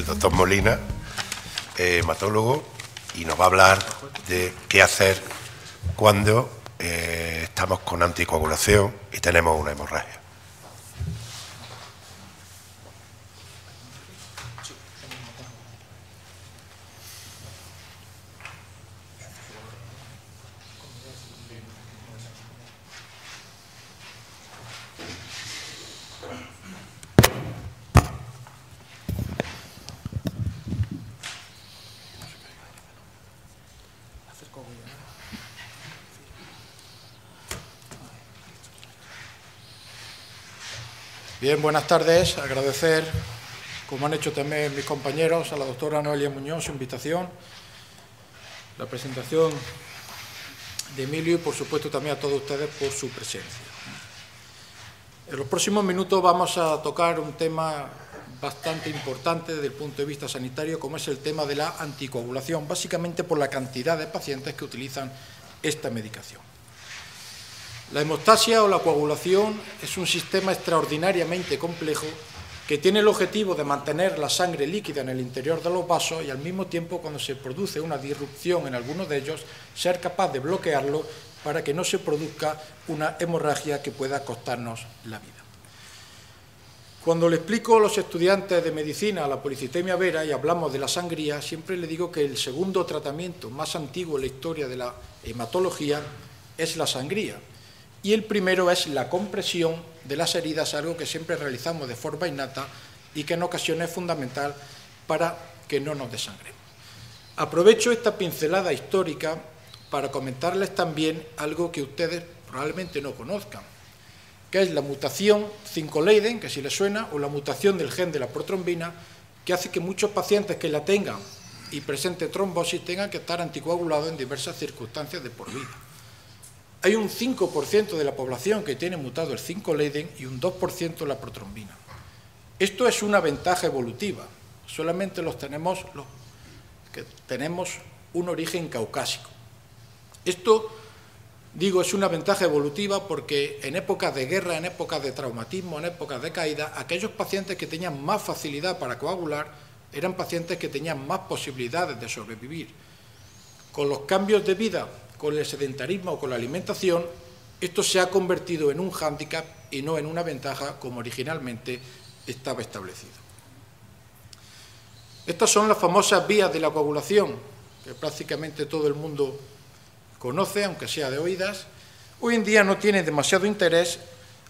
el doctor Molina, hematólogo, y nos va a hablar de qué hacer cuando estamos con anticoagulación y tenemos una hemorragia. Bien, buenas tardes. Agradecer, como han hecho también mis compañeros, a la doctora Noelia Muñoz su invitación, la presentación de Emilio y, por supuesto, también a todos ustedes por su presencia. En los próximos minutos vamos a tocar un tema bastante importante desde el punto de vista sanitario, como es el tema de la anticoagulación, básicamente por la cantidad de pacientes que utilizan esta medicación. La hemostasia o la coagulación es un sistema extraordinariamente complejo que tiene el objetivo de mantener la sangre líquida en el interior de los vasos y, al mismo tiempo, cuando se produce una disrupción en alguno de ellos, ser capaz de bloquearlo para que no se produzca una hemorragia que pueda costarnos la vida. Cuando le explico a los estudiantes de medicina la policitemia vera y hablamos de la sangría, siempre le digo que el segundo tratamiento más antiguo en la historia de la hematología es la sangría. Y el primero es la compresión de las heridas, algo que siempre realizamos de forma innata y que en ocasiones es fundamental para que no nos desangremos. Aprovecho esta pincelada histórica para comentarles también algo que ustedes probablemente no conozcan, que es la mutación 5-Leiden, que si les suena, o la mutación del gen de la protrombina, que hace que muchos pacientes que la tengan y presente trombosis tengan que estar anticoagulados en diversas circunstancias de por vida. Hay un 5% de la población que tiene mutado el 5-Leiden y un 2% la protrombina. Esto es una ventaja evolutiva. Solamente los que tenemos un origen caucásico. Esto, digo, es una ventaja evolutiva porque en épocas de guerra, en épocas de traumatismo, en épocas de caída, aquellos pacientes que tenían más facilidad para coagular eran pacientes que tenían más posibilidades de sobrevivir. Con los cambios de vida, con el sedentarismo o con la alimentación, esto se ha convertido en un hándicap y no en una ventaja como originalmente estaba establecido. Estas son las famosas vías de la coagulación, que prácticamente todo el mundo conoce, aunque sea de oídas. Hoy en día no tiene demasiado interés,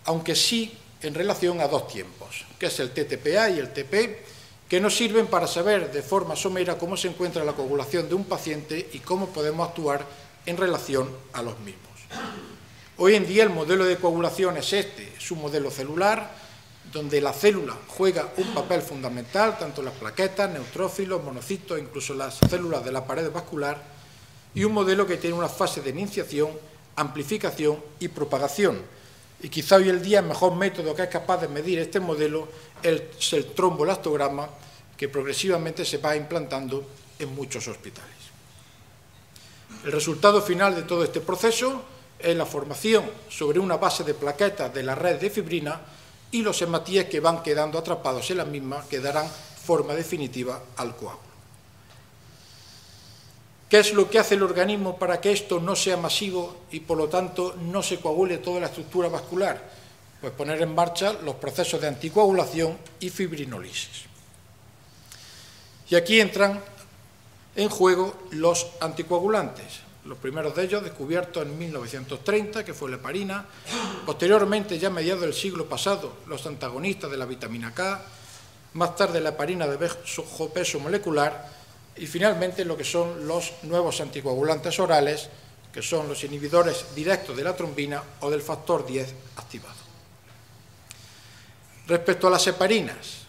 aunque sí en relación a dos tiempos, que es el TTPA y el TP, que nos sirven para saber de forma somera cómo se encuentra la coagulación de un paciente y cómo podemos actuar en relación a los mismos. Hoy en día el modelo de coagulación es este, es un modelo celular, donde la célula juega un papel fundamental, tanto las plaquetas, neutrófilos, monocitos, incluso las células de la pared vascular, y un modelo que tiene una fase de iniciación, amplificación y propagación. Y quizá hoy el día el mejor método que es capaz de medir este modelo es el tromboelastograma, que progresivamente se va implantando en muchos hospitales. El resultado final de todo este proceso es la formación sobre una base de plaquetas de la red de fibrina y los hematíes que van quedando atrapados en la misma que darán forma definitiva al coágulo. ¿Qué es lo que hace el organismo para que esto no sea masivo y, por lo tanto, no se coagule toda la estructura vascular? Pues poner en marcha los procesos de anticoagulación y fibrinólisis. Y aquí entran en juego los anticoagulantes. Los primeros de ellos descubiertos en 1930, que fue la heparina. Posteriormente, ya a mediados del siglo pasado, los antagonistas de la vitamina K. Más tarde, la heparina de bajo peso molecular. Y finalmente, lo que son los nuevos anticoagulantes orales, que son los inhibidores directos de la trombina o del factor 10 activado. Respecto a las heparinas,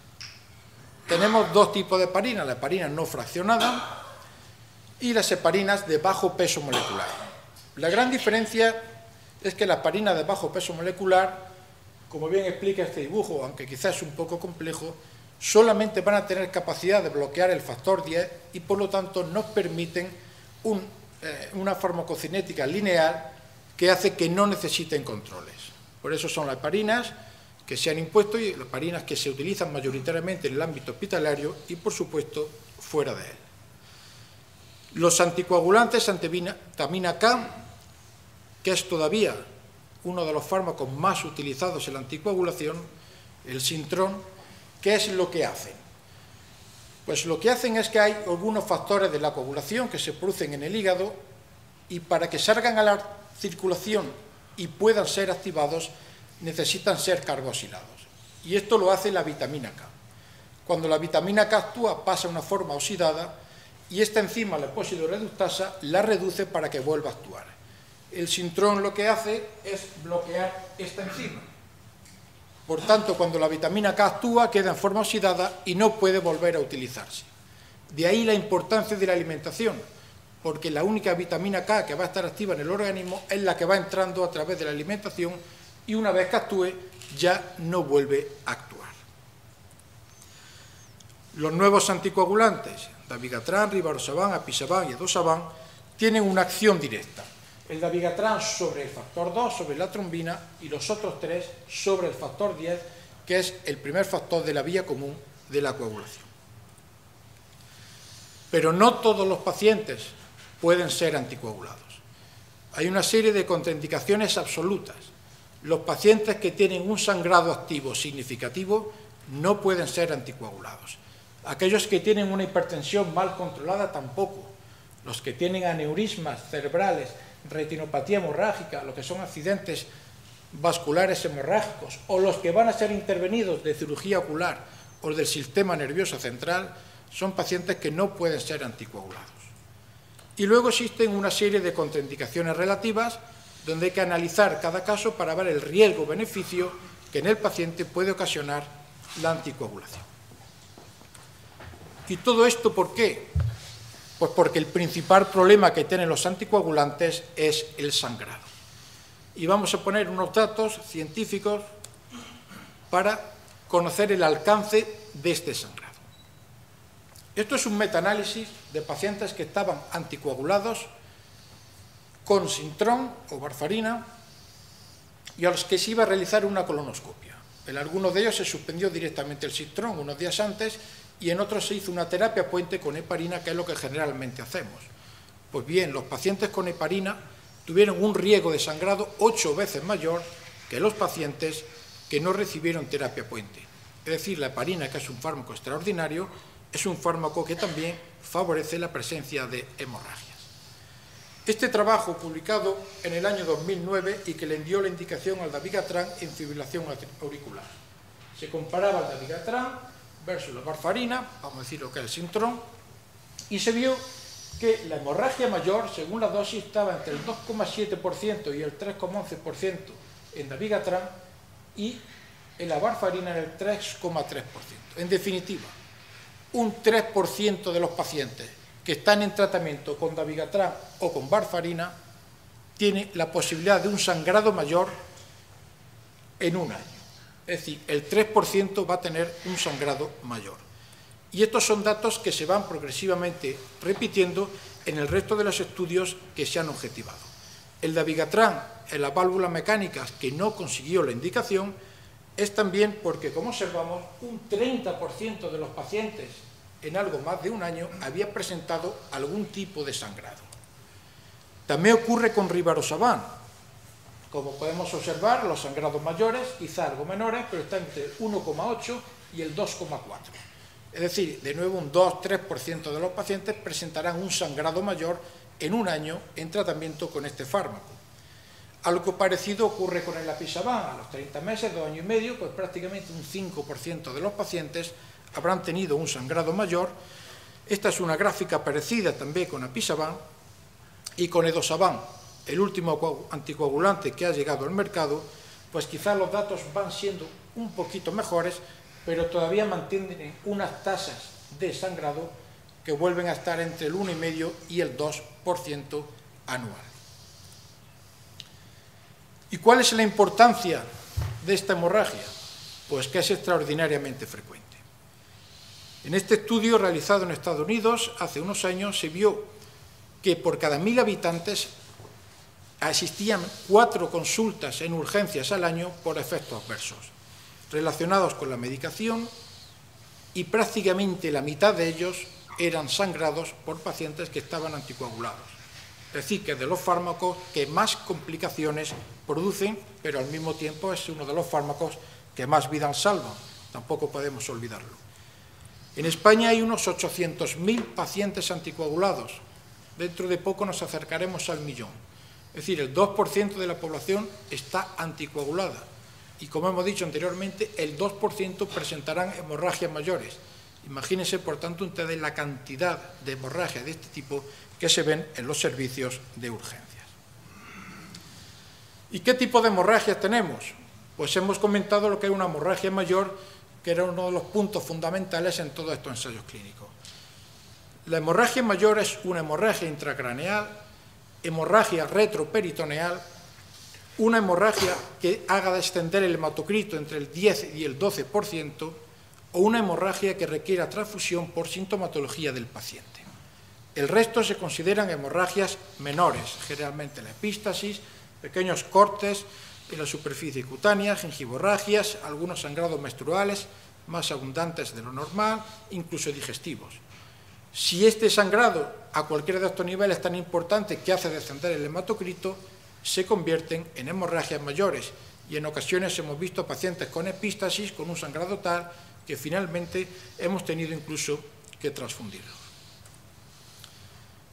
tenemos dos tipos de heparinas, la heparina no fraccionada y las heparinas de bajo peso molecular. La gran diferencia es que la heparina de bajo peso molecular, como bien explica este dibujo, aunque quizás es un poco complejo, solamente van a tener capacidad de bloquear el factor 10 y, por lo tanto, nos permiten una farmacocinética lineal que hace que no necesiten controles. Por eso son las heparinas que se han impuesto y las heparinas que se utilizan mayoritariamente en el ámbito hospitalario y, por supuesto, fuera de él. Los anticoagulantes, antivitamina K, que es todavía uno de los fármacos más utilizados en la anticoagulación, el Sintrón, ¿qué es lo que hacen? Pues lo que hacen es que hay algunos factores de la coagulación que se producen en el hígado y para que salgan a la circulación y puedan ser activados necesitan ser carboxilados. Y esto lo hace la vitamina K. Cuando la vitamina K actúa pasa a una forma oxidada y esta enzima, la epóxido-reductasa, la reduce para que vuelva a actuar. El Sintrón lo que hace es bloquear esta enzima. Por tanto, cuando la vitamina K actúa, queda en forma oxidada y no puede volver a utilizarse. De ahí la importancia de la alimentación, porque la única vitamina K que va a estar activa en el organismo es la que va entrando a través de la alimentación y una vez que actúe ya no vuelve a actuar. Los nuevos anticoagulantes, dabigatran, rivaroxaban, apisaban y edosaban, tienen una acción directa. El dabigatran sobre el factor 2, sobre la trombina, y los otros 3 sobre el factor 10, que es el primer factor de la vía común de la coagulación. Pero no todos los pacientes pueden ser anticoagulados. Hay una serie de contraindicaciones absolutas. Los pacientes que tienen un sangrado activo significativo no pueden ser anticoagulados. Aquellos que tienen una hipertensión mal controlada tampoco. Los que tienen aneurismas cerebrales, retinopatía hemorrágica, lo que son accidentes vasculares hemorrágicos, o los que van a ser intervenidos de cirugía ocular o del sistema nervioso central, son pacientes que no pueden ser anticoagulados. Y luego existen una serie de contraindicaciones relativas donde hay que analizar cada caso para ver el riesgo-beneficio que en el paciente puede ocasionar la anticoagulación. ¿Y todo esto por qué? Pues porque el principal problema que tienen los anticoagulantes es el sangrado. Y vamos a poner unos datos científicos para conocer el alcance de este sangrado. Esto es un metaanálisis de pacientes que estaban anticoagulados con Sintrón o warfarina y a los que se iba a realizar una colonoscopia. En algunos de ellos se suspendió directamente el Sintrón unos días antes y en otros se hizo una terapia puente con heparina, que es lo que generalmente hacemos. Pues bien, los pacientes con heparina tuvieron un riesgo de sangrado 8 veces mayor que los pacientes que no recibieron terapia puente. Es decir, la heparina, que es un fármaco extraordinario, es un fármaco que también favorece la presencia de hemorragias. Este trabajo, publicado en el año 2009 y que le dio la indicación al dabigatran en fibrilación auricular. Se comparaba el dabigatran versus la warfarina, vamos a decir lo que es el Sintrón, y se vio que la hemorragia mayor, según la dosis, estaba entre el 2,7% y el 3,11% en dabigatran y en la warfarina en el 3,3%. En definitiva, un 3% de los pacientes que están en tratamiento con dabigatran o con warfarina tiene la posibilidad de un sangrado mayor en un año. Es decir, el 3% va a tener un sangrado mayor. Y estos son datos que se van progresivamente repitiendo en el resto de los estudios que se han objetivado. El dabigatran en las válvulas mecánicas, que no consiguió la indicación, es también porque, como observamos, un 30% de los pacientes en algo más de un año había presentado algún tipo de sangrado. También ocurre con rivaroxaban. Como podemos observar, los sangrados mayores, quizá algo menores, pero están entre el 1,8 y el 2,4. Es decir, de nuevo un 2-3% de los pacientes presentarán un sangrado mayor en un año en tratamiento con este fármaco. Algo parecido ocurre con el apisaban. A los 30 meses, 2 años y medio, pues prácticamente un 5% de los pacientes habrán tenido un sangrado mayor. Esta es una gráfica parecida también con apisaban y con edosaban, el último anticoagulante que ha llegado al mercado, pues quizás los datos van siendo un poquito mejores, pero todavía mantienen unas tasas de sangrado que vuelven a estar entre el 1,5 y el 2% anual. ¿Y cuál es la importancia de esta hemorragia? Pues que es extraordinariamente frecuente. En este estudio realizado en Estados Unidos hace unos años se vio que por cada 1000 habitantes asistían 4 consultas en urgencias al año por efectos adversos. relacionados con la medicación y prácticamente la mitad de ellos eran sangrados por pacientes que estaban anticoagulados. Es decir, que es de los fármacos que más complicaciones producen, pero al mismo tiempo es uno de los fármacos que más vidas salvan. Tampoco podemos olvidarlo. En España hay unos 800.000 pacientes anticoagulados. Dentro de poco nos acercaremos al 1.000.000. Es decir, el 2% de la población está anticoagulada. Y como hemos dicho anteriormente, el 2% presentarán hemorragias mayores. Imagínense, por tanto, ustedes la cantidad de hemorragias de este tipo que se ven en los servicios de urgencias. ¿Y qué tipo de hemorragias tenemos? Pues hemos comentado lo que es una hemorragia mayor, que era uno de los puntos fundamentales en todos estos ensayos clínicos. La hemorragia mayor es una hemorragia intracraneal, hemorragia retroperitoneal, una hemorragia que haga descender el hematocrito entre el 10 y el 12%, o una hemorragia que requiera transfusión por sintomatología del paciente. El resto se consideran hemorragias menores, generalmente la epístasis, pequeños cortes en la superficie cutánea, gingivorragias, algunos sangrados menstruales más abundantes de lo normal, incluso digestivos. Si este sangrado a cualquiera de estos niveles es tan importante que hace descender el hematocrito, se convierten en hemorragias mayores y en ocasiones hemos visto pacientes con epístasis, con un sangrado tal que finalmente hemos tenido incluso que transfundirlos.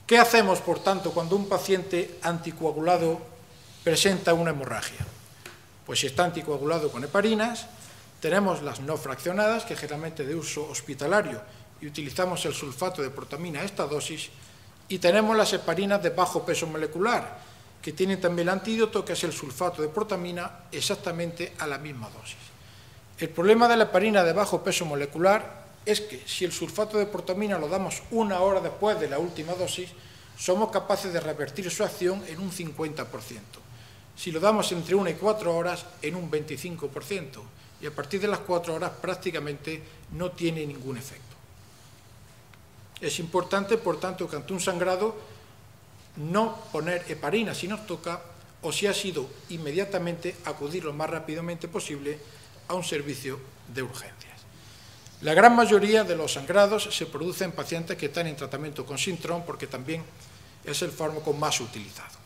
¿Qué hacemos, por tanto, cuando un paciente anticoagulado presenta una hemorragia? Pues si está anticoagulado con heparinas, tenemos las no fraccionadas, que generalmente de uso hospitalario, y utilizamos el sulfato de protamina a esta dosis, y tenemos las heparinas de bajo peso molecular, que tienen también el antídoto, que es el sulfato de protamina, exactamente a la misma dosis. El problema de la heparina de bajo peso molecular es que si el sulfato de protamina lo damos 1 hora después de la última dosis, somos capaces de revertir su acción en un 50%. Si lo damos entre 1 y 4 horas, en un 25%. Y a partir de las 4 horas prácticamente no tiene ningún efecto. Es importante, por tanto, que ante un sangrado no poner heparina si nos toca, o si ha sido inmediatamente acudir lo más rápidamente posible a un servicio de urgencias. La gran mayoría de los sangrados se producen en pacientes que están en tratamiento con Sintrom, porque también es el fármaco más utilizado.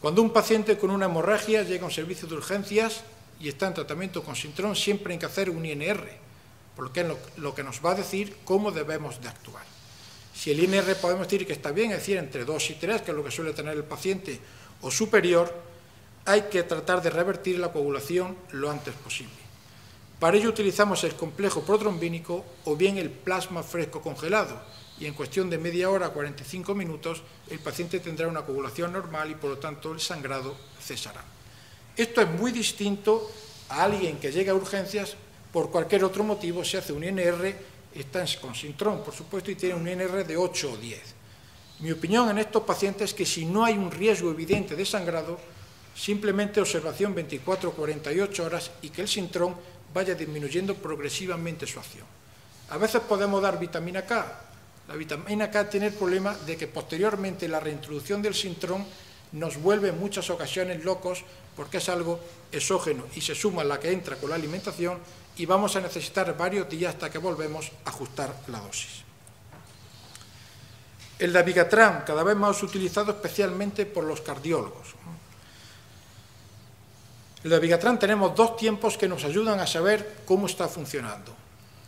Cuando un paciente con una hemorragia llega a un servicio de urgencias y está en tratamiento con Sintrom, siempre hay que hacer un INR, porque es lo que nos va a decir cómo debemos de actuar. Si el INR podemos decir que está bien, es decir, entre 2 y 3, que es lo que suele tener el paciente, o superior, hay que tratar de revertir la coagulación lo antes posible. Para ello utilizamos el complejo protrombínico o bien el plasma fresco congelado, y en cuestión de media hora a 45 minutos el paciente tendrá una coagulación normal y por lo tanto el sangrado cesará. Esto es muy distinto a alguien que llega a urgencias por cualquier otro motivo, se hace un INR, está con Sintrom, por supuesto, y tiene un INR de 8 o 10. Mi opinión en estos pacientes es que si no hay un riesgo evidente de sangrado, simplemente observación 24 o 48 horas y que el Sintrom vaya disminuyendo progresivamente su acción. A veces podemos dar vitamina K. La vitamina K tiene el problema de que posteriormente la reintroducción del Sintrom nos vuelve en muchas ocasiones locos porque es algo exógeno y se suma a la que entra con la alimentación y vamos a necesitar varios días hasta que volvemos a ajustar la dosis. El dabigatran, cada vez más utilizado especialmente por los cardiólogos. El dabigatran tenemos 2 tiempos que nos ayudan a saber cómo está funcionando.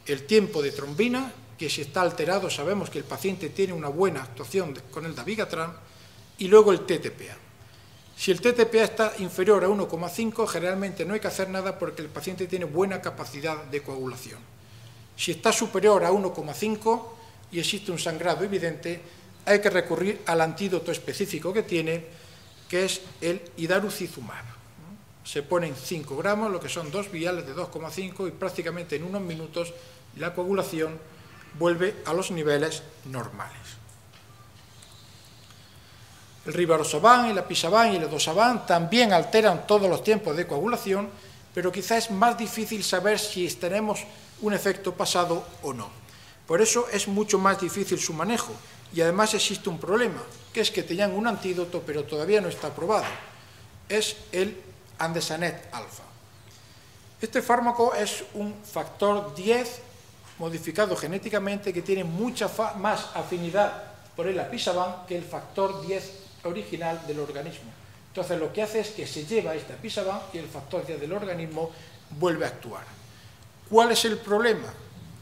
El tiempo de trombina, que si está alterado sabemos que el paciente tiene una buena actuación con el dabigatran, y luego el TTPA. Si el TTPA está inferior a 1,5, generalmente no hay que hacer nada porque el paciente tiene buena capacidad de coagulación. Si está superior a 1,5 y existe un sangrado evidente, hay que recurrir al antídoto específico que tiene, que es el idarucizumab. Se ponen 5 gramos, lo que son 2 viales de 2,5 y prácticamente en unos minutos la coagulación vuelve a los niveles normales. El rivaroxaban, el apisaban y el edosaban también alteran todos los tiempos de coagulación, pero quizás es más difícil saber si tenemos un efecto pasado o no. Por eso es mucho más difícil su manejo y además existe un problema, que es que tenían un antídoto pero todavía no está aprobado. Es el Andesanet alfa. Este fármaco es un factor 10 modificado genéticamente que tiene mucha más afinidad por el apixaban que el factor 10 original del organismo. Entonces lo que hace es que se lleva este apixaban y el factor 10 del organismo vuelve a actuar. ¿Cuál es el problema?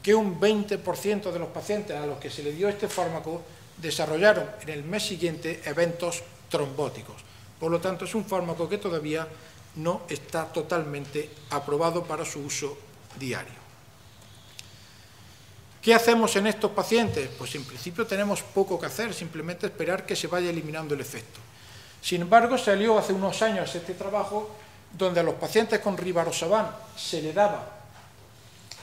Que un 20% de los pacientes a los que se le dio este fármaco desarrollaron en el mes siguiente eventos trombóticos. Por lo tanto, es un fármaco que todavía no está totalmente aprobado para su uso diario. ¿Qué hacemos en estos pacientes? Pues en principio tenemos poco que hacer, simplemente esperar que se vaya eliminando el efecto. Sin embargo, salió hace unos años este trabajo donde a los pacientes con rivaroxaban se le daba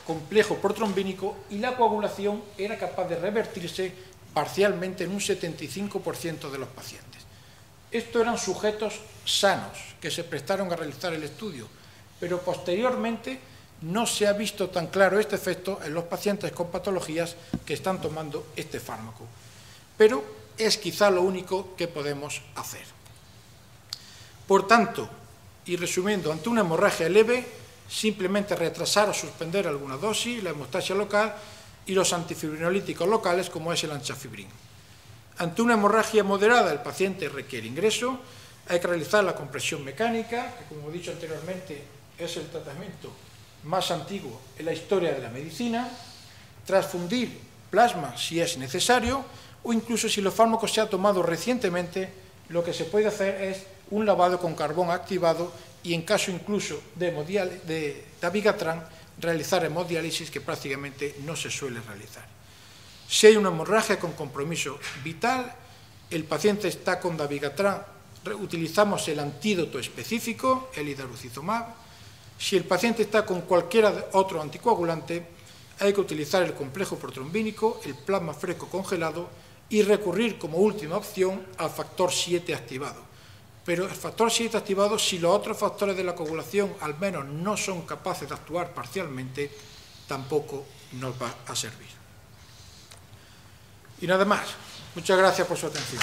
complejo protrombínico y la coagulación era capaz de revertirse parcialmente en un 75% de los pacientes. Estos eran sujetos sanos que se prestaron a realizar el estudio, pero posteriormente no se ha visto tan claro este efecto en los pacientes con patologías que están tomando este fármaco. Pero es quizá lo único que podemos hacer. Por tanto, y resumiendo, ante una hemorragia leve, simplemente retrasar o suspender alguna dosis, la hemostasia local y los antifibrinolíticos locales como es el anchafibrin. Ante una hemorragia moderada, el paciente requiere ingreso, hay que realizar la compresión mecánica, que como he dicho anteriormente es el tratamiento más antiguo en la historia de la medicina, transfundir plasma si es necesario o incluso si los fármacos se han tomado recientemente, lo que se puede hacer es un lavado con carbón activado y en caso incluso de dabigatran realizar hemodiálisis que prácticamente no se suele realizar. Si hay una hemorragia con compromiso vital, el paciente está con dabigatran, utilizamos el antídoto específico, el hidarucizumab. Si el paciente está con cualquier otro anticoagulante, hay que utilizar el complejo protrombínico, el plasma fresco congelado y recurrir como última opción al factor 7 activado. Pero el factor 7 activado, si los otros factores de la coagulación al menos no son capaces de actuar parcialmente, tampoco nos va a servir. Y nada más. Muchas gracias por su atención.